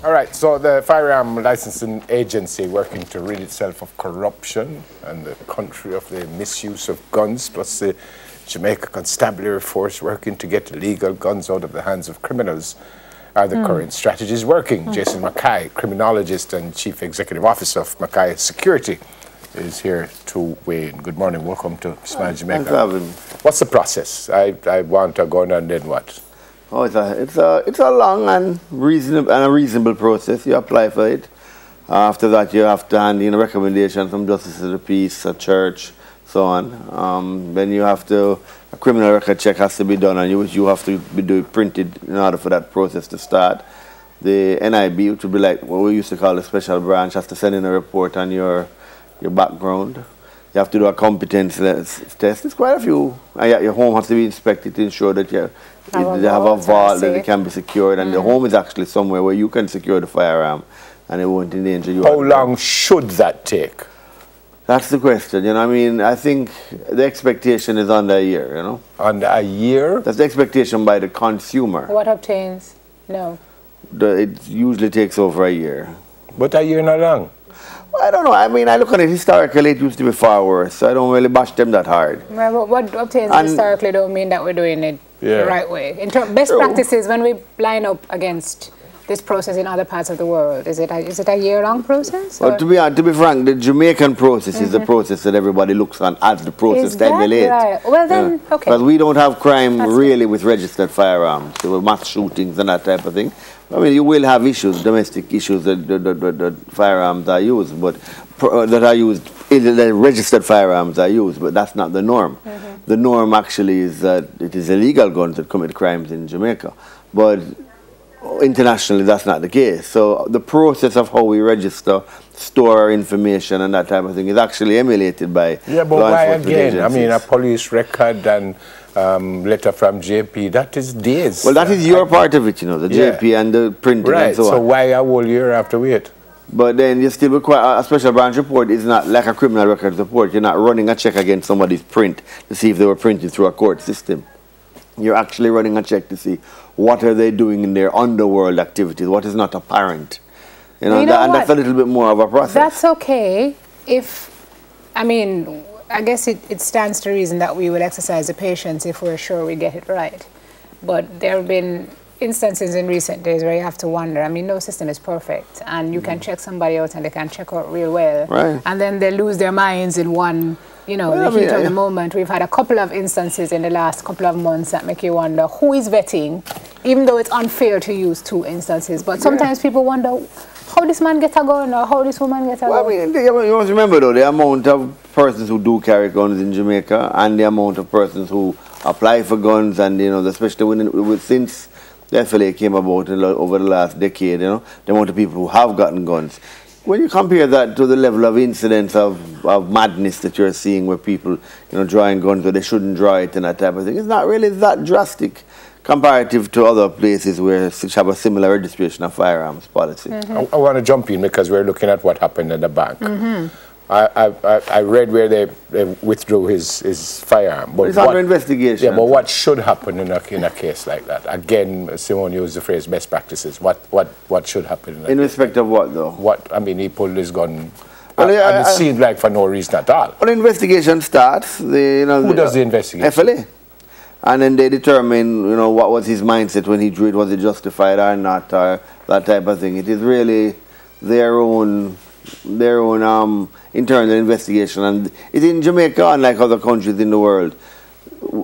All right, so the Firearm Licensing Agency working to rid itself of corruption and the country of the misuse of guns, plus the Jamaica Constabulary Force working to get illegal guns out of the hands of criminals. Are the current strategies working? Jason Mackay, criminologist and Chief Executive Officer of Mackay Security, is here to weigh in. Good morning, welcome to Smile Jamaica. What's the process? I want a gun and then what? Oh, it's a long and reasonable process. You apply for it. After that, you have to hand in a recommendation from justice of the peace, a church, so on. Then you have to, a criminal record check has to be done, and you have to be printed in order for that process to start. The NIB, which would be like what we used to call a special branch, has to send in a report on your background. You have to do a competence test. It's quite a few. Your home has to be inspected to ensure that you have a vault that it can be secured, and the home is actually somewhere where you can secure the firearm and it won't endanger you. How long should that take? That's the question. You know, I mean, I think the expectation is under a year, you know. Under a year? That's the expectation by the consumer. What obtains? No. It usually takes over a year. But a year not long? Well, I don't know. I mean, I look at it historically, it used to be far worse, so I don't really bash them that hard. Well, but what obtains historically don't mean that we're doing it the right way. In best practices, when we line up against this process in other parts of the world, is it a year-long process? Well, to be frank, the Jamaican process is the process that everybody looks on as the process to emulate. Right? Well, then, okay. But we don't have crime really with registered firearms. There were mass shootings and that type of thing. I mean, you will have issues, domestic issues that firearms are used, but the registered firearms are used, but that's not the norm. The norm actually is that it is illegal guns that commit crimes in Jamaica, but internationally that's not the case. So the process of how we register, store our information and that type of thing is actually emulated by but why again? Agencies. I mean, a police record and letter from JP, that is days. Well, that is your part of it, you know, the JP and the printing and so on. So why a whole year after wait? But then you still require a special branch report. Is not like a criminal records report. You're not running a check against somebody's print to see if they were printed through a court system. You're actually running a check to see what are they doing in their underworld activities, what is not apparent. You know, and that's a little bit more of a process. That's okay if, I mean, I guess it stands to reason that we will exercise the patience if we're sure we get it right. But there have been instances in recent days where you have to wonder. I mean, no system is perfect, and you can check somebody out and they can check out real well. Right. And then they lose their minds in one, you know, the heat of the moment. We've had a couple of instances in the last couple of months that make you wonder who is vetting, even though it's unfair to use two instances. But sometimes people wonder how this man get a gun or how this woman get a gun. Well, I mean, you must remember though, the amount of persons who do carry guns in Jamaica and the amount of persons who apply for guns, and, you know, especially since the FLA came about over the last decade, you know, the amount of people who have gotten guns. When you compare that to the level of incidents of madness that you're seeing where people, you know, drawing guns where they shouldn't draw it and that type of thing, it's not really that drastic comparative to other places where have a similar registration of firearms policy. I want to jump in because we're looking at what happened in the bank. I read where they withdrew his firearm. But it's under investigation. Yeah, but what should happen in a case like that? Again, Simone used the phrase best practices. What should happen in respect of what, though? What, I mean, he pulled his gun, and it seemed like for no reason at all. Well, the investigation starts. Who does the investigation? FLA. And then they determine, you know, what was his mindset when he drew it, was it justified or not, or that type of thing. It is really their own internal investigation, and it's in Jamaica, unlike other countries in the world.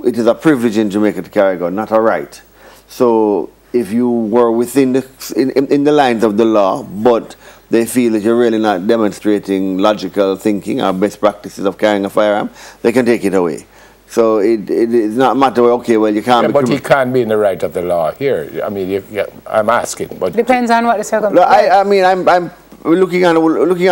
It is a privilege in Jamaica to carry a gun, not a right. So if you were within in the lines of the law, but they feel that you're really not demonstrating logical thinking or best practices of carrying a firearm, they can take it away. So it's not a matter of, okay, well, you can't... Yeah, but he can't be in the right of the law here. I mean, I'm asking, but... Depends on what the circumstances... I mean, I'm looking at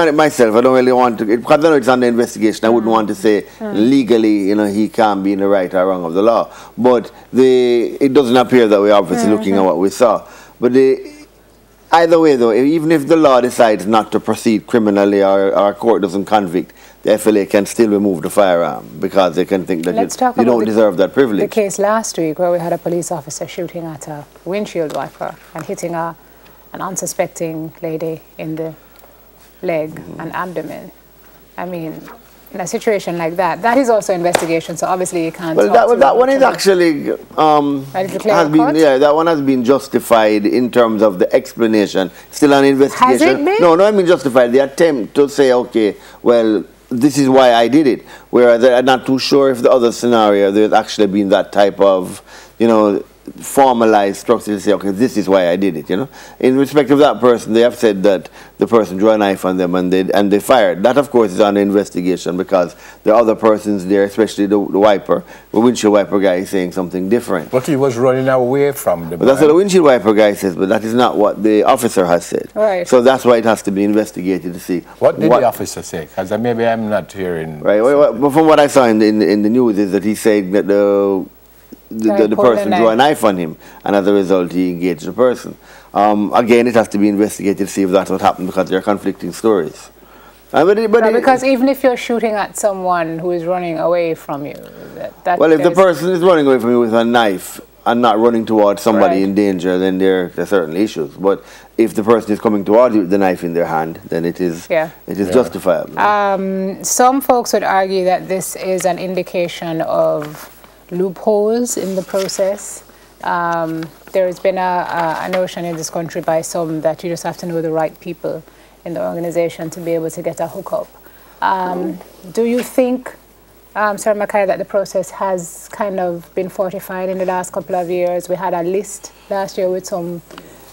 it myself. I don't really want to... Because I know it's under investigation. I wouldn't want to say legally, you know, he can't be in the right or wrong of the law. But it doesn't appear that we're obviously looking at what we saw. But either way, though, even if the law decides not to proceed criminally or a court doesn't convict, the FLA can still remove the firearm because they can think that you don't deserve that privilege. The case last week where we had a police officer shooting at a windshield wiper and hitting a an unsuspecting lady in the leg and abdomen. I mean, in a situation like that, that is also investigation. So obviously you can't. Well, that one is actually that one has been justified in terms of the explanation. Still an investigation. Has it been? No, I mean justified. The attempt to say, okay, well, this is why I did it. Whereas I'm not too sure if the other scenario there's actually been that type of, formalized structure to say, okay, this is why I did it, In respect of that person, they have said that the person drew a knife on them and they fired. That, of course, is under investigation because there are other persons there, especially the windshield wiper guy is saying something different. But he was running away from the But that's what the windshield wiper guy says, but that is not what the officer has said. Right. So that's why it has to be investigated to see. What did the officer say? Because maybe I'm not hearing. Right. Well, from what I saw in the news is that he said that the person drew a knife on him, and as a result, he engaged the person. Again, it has to be investigated to see if that's what happened because there are conflicting stories. Because even if you're shooting at someone who is running away from you, well, if the person is running away from you with a knife and not running towards somebody in danger, then there are certainly issues. But if the person is coming towards you with the knife in their hand, then it is justifiable. Some folks would argue that this is an indication of loopholes in the process. There has been a notion in this country by some that you just have to know the right people in the organization to be able to get a hookup. Do you think, Sir Mackay, that the process has kind of been fortified in the last couple of years? We had a list last year with some,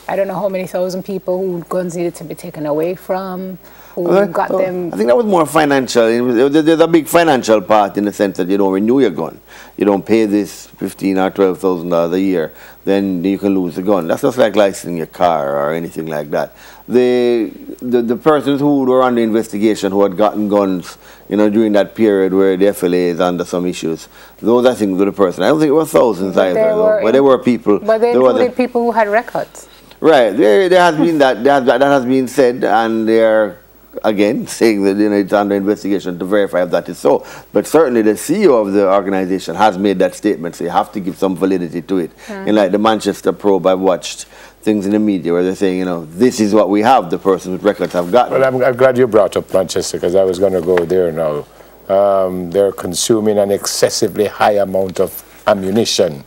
I don't know how many thousand people who guns needed to be taken away from, who got them. I think that was more financial. There's a big financial part in the sense that you don't renew your gun. You don't pay this $15,000 or $12,000 a year, then you can lose the gun. That's just like licensing your car or anything like that. The persons who were under investigation who had gotten guns, during that period where the FLA is under some issues, those I think were the person. I don't think it was thousands either, but there were people. But they included people who had records. Right. There has been that has been said, and they're again saying that it's under investigation to verify if that is so. But certainly the CEO of the organization has made that statement, so you have to give some validity to it. And like the Manchester probe, I've watched things in the media where they're saying, this is what we have, the person with records have gotten. Well, I'm glad you brought up Manchester because I was going to go there now. They're consuming an excessively high amount of ammunition,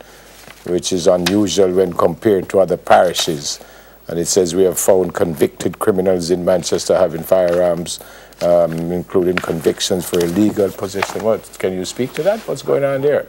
which is unusual when compared to other parishes. And it says we have found convicted criminals in Manchester having firearms, including convictions for illegal possession. Can you speak to that? What's going on there?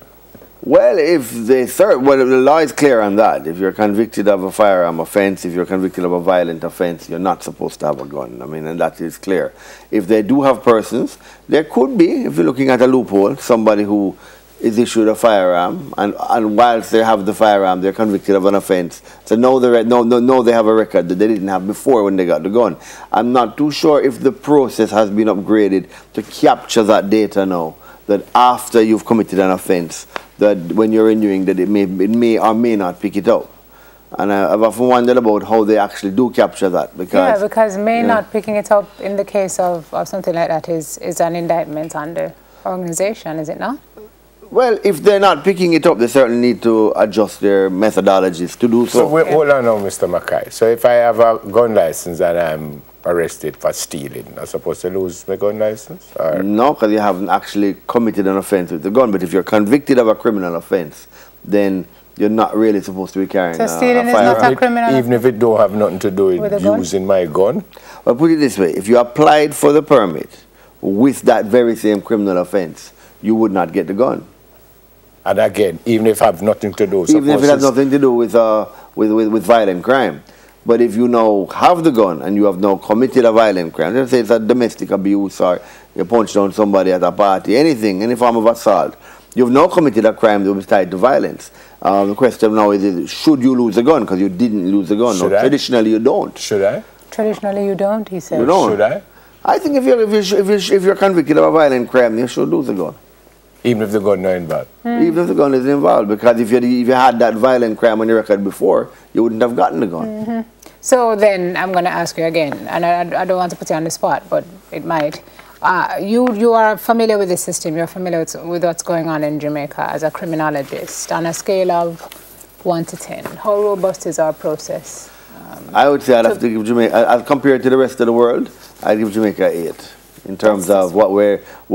Well, the law is clear on that. If you're convicted of a firearm offense, if you're convicted of a violent offense, you're not supposed to have a gun. And that is clear. If they do have persons, there could be, if you're looking at a loophole, somebody who is issued a firearm, and whilst they have the firearm, they're convicted of an offense. So now they have a record that they didn't have before when they got the gun. I'm not too sure if the process has been upgraded to capture that data now, that after you've committed an offense, that when you're renewing, that it may or may not pick it up. And I've often wondered about how they actually do capture that. Because not picking it up in the case of something like that is an indictment on the organization, is it not? Well, if they're not picking it up, they certainly need to adjust their methodologies to do so. Hold on now, Mr. Mackay. So if I have a gun license and I'm arrested for stealing, I'm supposed to lose my gun license? Or? No, because you haven't actually committed an offense with the gun. But if you're convicted of a criminal offense, then you're not really supposed to be carrying a firearm. So stealing is not a criminal even if it don't have nothing to do with using my gun? Well, put it this way. If you applied for the permit with that very same criminal offense, you would not get the gun. And again, even if I have nothing to do, even if it has nothing to do with violent crime. But if you now have the gun and you have now committed a violent crime, let's say it's a domestic abuse or you punched down somebody at a party, anything, any form of assault, you've now committed a crime that was tied to violence. The question now is should you lose a gun? Because you didn't lose a gun. No, traditionally, you don't. Should I? Traditionally, you don't, he said. You don't. Should I? I think if you're convicted of a violent crime, you should lose a gun. Even if the gun is not involved? Even if the gun is involved, because if you had that violent crime on your record before, you wouldn't have gotten the gun. So then I'm going to ask you again, and I don't want to put you on the spot, but it might. You are familiar with the system, you're familiar with what's going on in Jamaica as a criminologist. On a scale of 1 to 10, how robust is our process? I would say I'd have to give Jamaica, as compared to the rest of the world, I'd give Jamaica 8 in terms of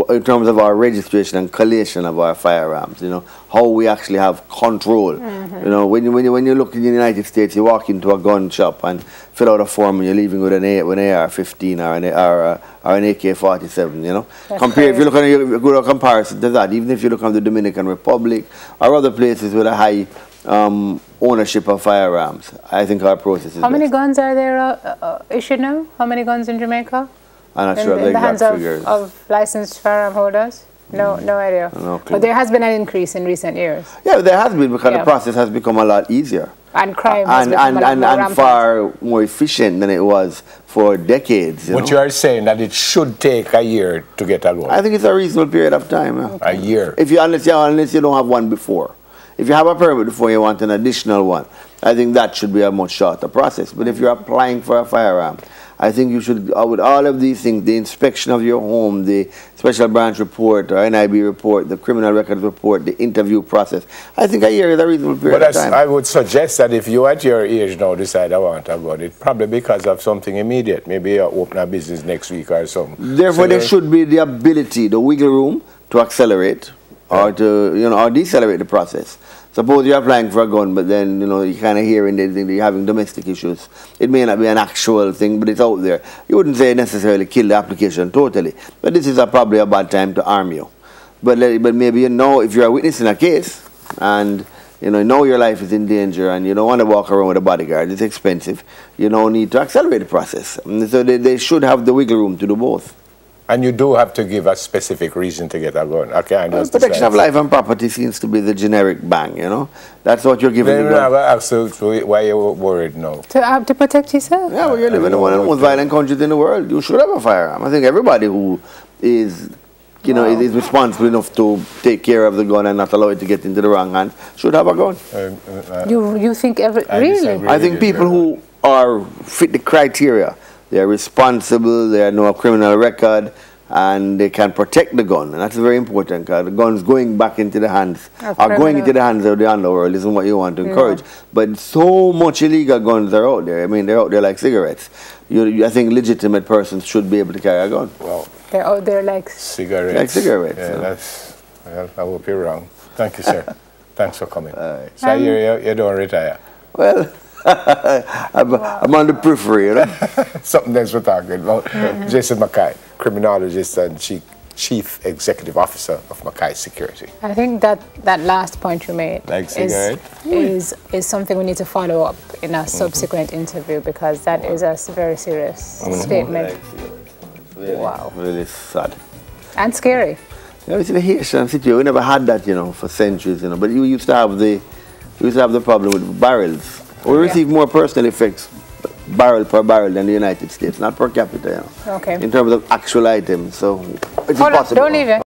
in terms of our registration and collation of our firearms. You know, how we actually have control. You know, when you look in the United States, you walk into a gun shop and fill out a form, and you're leaving with an AR-15 or an AK-47. You know, if you look at a good comparison to that, even if you look at the Dominican Republic or other places with a high ownership of firearms, I think our process is How many guns are there issued now? How many guns in Jamaica? I'm not sure of the in the hands exact figures. of licensed firearm holders? No idea. No clue. But there has been an increase in recent years. Yeah, there has been, because the process has become a lot easier. And crime has become a lot more rampant. Far more efficient than it was for decades. But you are saying that it should take a year to get a gun? I think it's a reasonable period of time. Yeah. A year? Unless you don't have one before. If you have a permit before, you want an additional one, I think that should be a much shorter process. But if you're applying for a firearm, I think you should, with all of these things, the inspection of your home, the special branch report or NIB report, the criminal records report, the interview process, I think a year is a reasonable period of time. I would suggest that if you at your age now decide I want a gun, it's probably because of something immediate. Maybe you open a business next week or something. Therefore, there should be the ability, the wiggle room to accelerate or to, or decelerate the process. Suppose you're applying for a gun, but then, you kind of hearing that you're having domestic issues. It may not be an actual thing, but it's out there. You wouldn't say necessarily kill the application totally, but this is probably a bad time to arm you. But maybe if you're a witness in a case, and you know your life is in danger, and you don't want to walk around with a bodyguard, it's expensive, you don't need to accelerate the process. And so they should have the wiggle room to do both. And you do have to give a specific reason to get a gun. Okay, protection of life and property seems to be the generic bang, That's what you're giving. Then I ask you why you're worried now. To protect yourself? Yeah, well, you live in one of the most violent countries in the world. You should have a firearm. I think everybody who is, is responsible enough to take care of the gun and not allow it to get into the wrong hand should have a gun. You think really? I think people who fit the criteria, they are responsible, they have no criminal record, and they can protect the gun. And that's very important, because the guns going back into the hands, going into the hands of the underworld isn't what you want to encourage. But so much illegal guns are out there. I mean, they're out there like cigarettes. I think legitimate persons should be able to carry a gun. Well, they're out there like cigarettes. Like cigarettes. Yeah, well, I hope you're wrong. Thank you, sir. Thanks for coming. So you don't retire? Well, I'm on the periphery, Something else we're talking about. Jason Mackay, criminologist and chief executive officer of Mackay Security. I think that last point you made is something we need to follow up in a subsequent interview, because that is a very serious statement. Wow. Really sad. And scary. It's in the Haitian situation. We never had that, for centuries, but you used to have the problem with barrels. We receive more personal effects barrel per barrel than the United States, not per capita, Okay. in terms of actual items. So it's possible. Don't leave it.